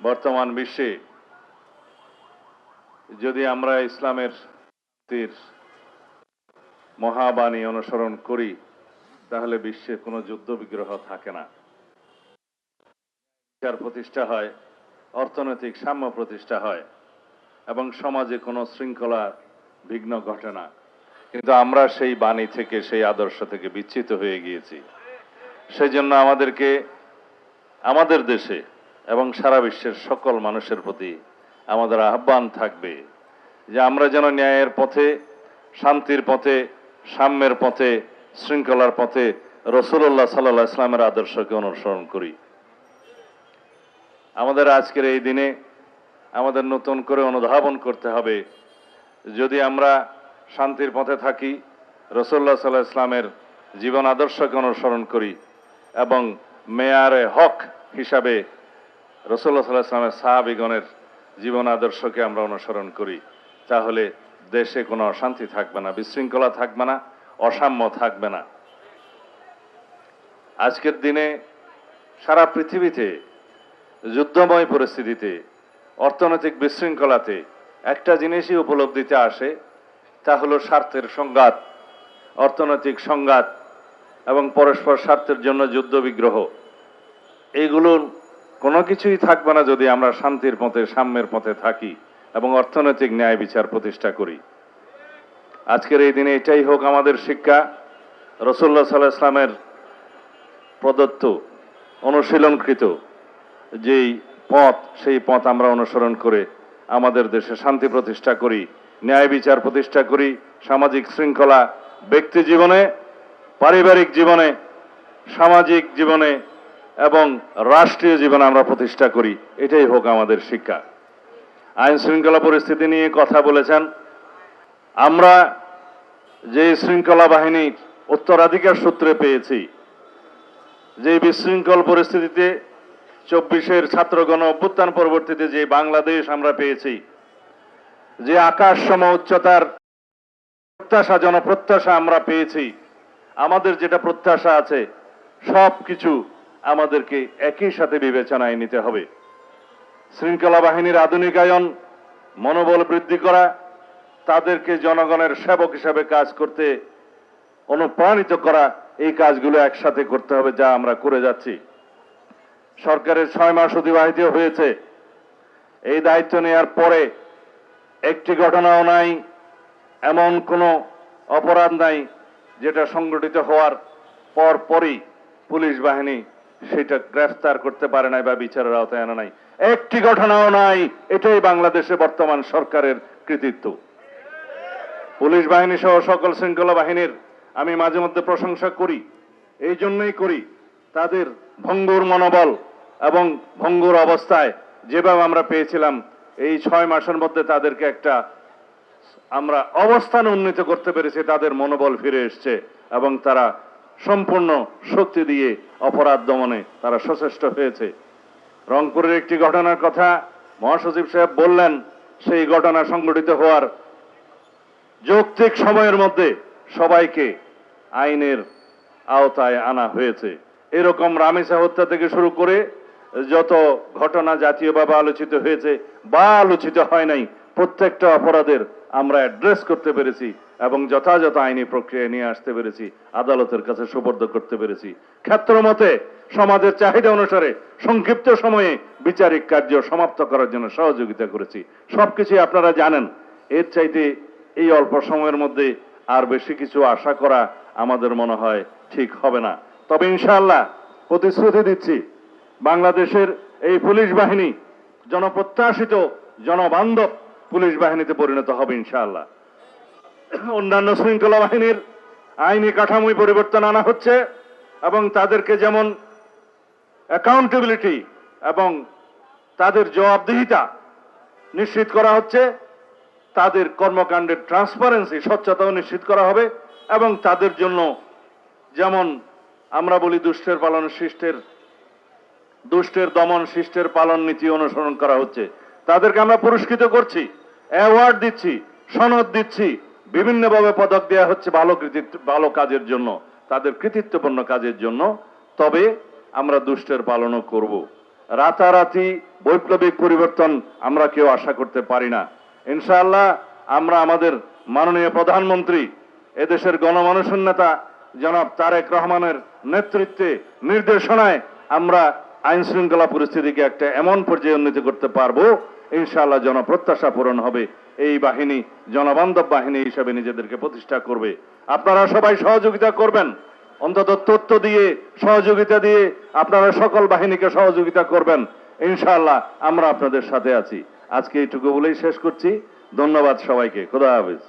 বর্তমান বিশ্বে যদি আমরা ইসলামের মহাবাণী অনুসরণ করি তাহলে বিশ্বে কোনো যুদ্ধ বিগ্রহ থাকে না, বিচার প্রতিষ্ঠা হয়, অর্থনৈতিক সাম্য প্রতিষ্ঠা হয় এবং সমাজে কোনো শৃঙ্খলা বিঘ্ন ঘটে না। কিন্তু আমরা সেই বাণী থেকে, সেই আদর্শ থেকে বিচ্যুত হয়ে গিয়েছি। সেই জন্য আমাদেরকে আমাদের দেশে এবং সারা বিশ্বের সকল মানুষের প্রতি আমাদের আহ্বান থাকবে যে আমরা যেন ন্যায়ের পথে, শান্তির পথে, সাম্যের পথে, শৃঙ্খলার পথে রাসূলুল্লাহ সাল্লাল্লাহু আলাইহি ওয়াসাল্লামের আদর্শকে অনুসরণ করি। আমাদের আজকের এই দিনে আমাদের নতুন করে অনুধাবন করতে হবে, যদি আমরা শান্তির পথে থাকি, রাসূলুল্লাহ সাল্লাল্লাহু আলাইহি ওয়াসাল্লামের জীবন আদর্শকে অনুসরণ করি এবং মেয়ারে হক হিসাবে রাসূলুল্লাহ সাল্লাল্লাহু আলাইহি ওয়াসাল্লামের সাহাবীগণের জীবন আদর্শকে আমরা অনুসরণ করি, তাহলে দেশে কোনো অশান্তি থাকবে না, বিশৃঙ্খলা থাকবে না, অসাম্য থাকবে না। আজকের দিনে সারা পৃথিবীতে যুদ্ধময় পরিস্থিতিতে, অর্থনৈতিক বিশৃঙ্খলাতে একটা জিনিসই উপলব্ধিতে আসে, তা হলো স্বার্থের সংঘাত, অর্থনৈতিক সংঘাত এবং পরস্পর স্বার্থের জন্য যুদ্ধ বিগ্রহ। এইগুলোর কোনো কিছুই থাকবে না যদি আমরা শান্তির পথে, সাম্যের পথে থাকি এবং অর্থনৈতিক ন্যায় বিচার প্রতিষ্ঠা করি। আজকের এই দিনে এটাই হোক আমাদের শিক্ষা, রাসূলুল্লাহ সাল্লাল্লাহু আলাইহি ওয়াসাল্লামের প্রদত্ত, অনুশীলনকৃত যেই পথ, সেই পথ আমরা অনুসরণ করে আমাদের দেশে শান্তি প্রতিষ্ঠা করি, ন্যায় বিচার প্রতিষ্ঠা করি, সামাজিক শৃঙ্খলা ব্যক্তি জীবনে, পারিবারিক জীবনে, সামাজিক জীবনে এবং রাষ্ট্রীয় জীবনে আমরা প্রতিষ্ঠা করি। এটাই হোক আমাদের শিক্ষা। আইন শৃঙ্খলা পরিস্থিতি নিয়ে কথা বলেছেন। আমরা যে শৃঙ্খলা বাহিনীর উত্তরাধিকার সূত্রে পেয়েছি, যে বিশৃঙ্খল পরিস্থিতিতে 24-এর ছাত্রগণ অভ্যুত্থান পরবর্তীতে যে বাংলাদেশ আমরা পেয়েছি, যে আকাশ সম উচ্চতার প্রত্যাশা, জনপ্রত্যাশা আমরা পেয়েছি, আমাদের যেটা প্রত্যাশা আছে সব কিছু আমাদেরকে একই সাথে বিবেচনায় নিতে হবে। শৃঙ্খলা বাহিনীর আধুনিকায়ন, মনোবল বৃদ্ধি করা, তাদেরকে জনগণের সেবক হিসাবে কাজ করতে অনুপ্রাণিত করা, এই কাজগুলো একসাথে করতে হবে, যা আমরা করে যাচ্ছি। সরকারের 6 মাস অতিবাহিত হয়েছে। এই দায়িত্ব নেওয়ার পরে একটি ঘটনাও নাই, এমন কোনো অপরাধ নাই যেটা সংগঠিত হওয়ার পরই পুলিশ বাহিনী সেটা গ্রেফতার করতে পারে নাই বা বিচারের আওতায় আনা নাই। একটি ঘটনাও নাই। এটাই বাংলাদেশে বর্তমান সরকারের কৃতিত্ব। পুলিশ বাহিনী সহ সকল শৃঙ্খলা বাহিনীর আমি মাঝে মধ্যে প্রশংসা করি, এই জন্যই করি তাদের ভঙ্গুর মনোবল এবং ভঙ্গুর অবস্থায় যেভাবে আমরা পেয়েছিলাম, এই 6 মাসের মধ্যে তাদেরকে একটা আমরা অবস্থান উন্নীত করতে পেরেছি, তাদের মনোবল ফিরে এসছে এবং তারা সম্পূর্ণ শক্তি দিয়ে অপরাধ দমনে তারা সচেষ্ট হয়েছে। রংপুরের একটি ঘটনার কথা মহাসচিব সাহেব বললেন, সেই ঘটনা সংঘটিত হওয়ার যৌক্তিক সময়ের মধ্যে সবাইকে আইনের আওতায় আনা হয়েছে। এরকম রামেসা হত্যা থেকে শুরু করে যত ঘটনা জাতীয়ভাবে আলোচিত হয়েছে বা আলোচিত হয় নাই, প্রত্যেকটা অপরাধের আমরা অ্যাড্রেস করতে পেরেছি এবং যথাযথ আইনি প্রক্রিয়া নিয়ে আসতে পেরেছি, আদালতের কাছে সুপর্দ করতে পেরেছি। ক্ষেত্রমতে সমাজের চাহিদা অনুসারে সংক্ষিপ্ত সময়ে বিচারিক কার্য সমাপ্ত করার জন্য সহযোগিতা করেছি। সবকিছু আপনারা জানেন। এর চাইতে এই অল্প সময়ের মধ্যে আর বেশি কিছু আশা করা আমাদের মনে হয় ঠিক হবে না। তবে ইনশাআল্লাহ প্রতিশ্রুতি দিচ্ছি, বাংলাদেশের এই পুলিশ বাহিনী জনপ্রত্যাশিত, জনবান্ধব পুলিশ বাহিনীতে পরিণত হবে ইনশাআল্লাহ। অন্যান্য শৃঙ্খলা বাহিনীর আইনি কাঠামোয় পরিবর্তন আনা হচ্ছে এবং তাদেরকে যেমন অ্যাকাউন্টেবিলিটি এবং তাদের জবাবদিহিতা নিশ্চিত করা হচ্ছে, তাদের কর্মকাণ্ডের ট্রান্সপারেন্সি, স্বচ্ছতাও নিশ্চিত করা হবে এবং তাদের জন্য যেমন আমরা বলি দুষ্টের দমন শিষ্টের পালন নীতি অনুসরণ করা হচ্ছে, তাদেরকে আমরা পুরস্কৃত করছি, অ্যাওয়ার্ড দিচ্ছি, সনদ দিচ্ছি, বিভিন্নভাবে পদক দেওয়া হচ্ছে ভালো কাজের জন্য, তাদের কৃতিত্বপূর্ণ কাজের জন্য। তবে আমরা দুষ্টের পালনও করব রাতারাতি বৈপ্লবিক পরিবর্তন আমরা কেউ আশা করতে পারি না। ইনশাআল্লাহ আমরা আমাদের মাননীয় প্রধানমন্ত্রী, এদেশের গণমানুষের নেতা জনাব তারেক রহমানের নেতৃত্বে নির্দেশনায় আমরা আইন শৃঙ্খলা পরিস্থিতিকে একটা এমন পর্যায়ে উন্নতি করতে পারবো, ইনশাআল্লাহ জনপ্রত্যাশা পূরণ হবে। এই বাহিনী জনবান্ধব বাহিনী হিসেবে নিজেদেরকে প্রতিষ্ঠা করবে। আপনারা সবাই সহযোগিতা করবেন, অন্তত তথ্য দিয়ে সহযোগিতা দিয়ে আপনারা সকল বাহিনীকে সহযোগিতা করবেন। ইনশাআল্লাহ আমরা আপনাদের সাথে আছি। আজকে এইটুকু বলেই শেষ করছি। ধন্যবাদ সবাইকে। খোদা হাফেজ।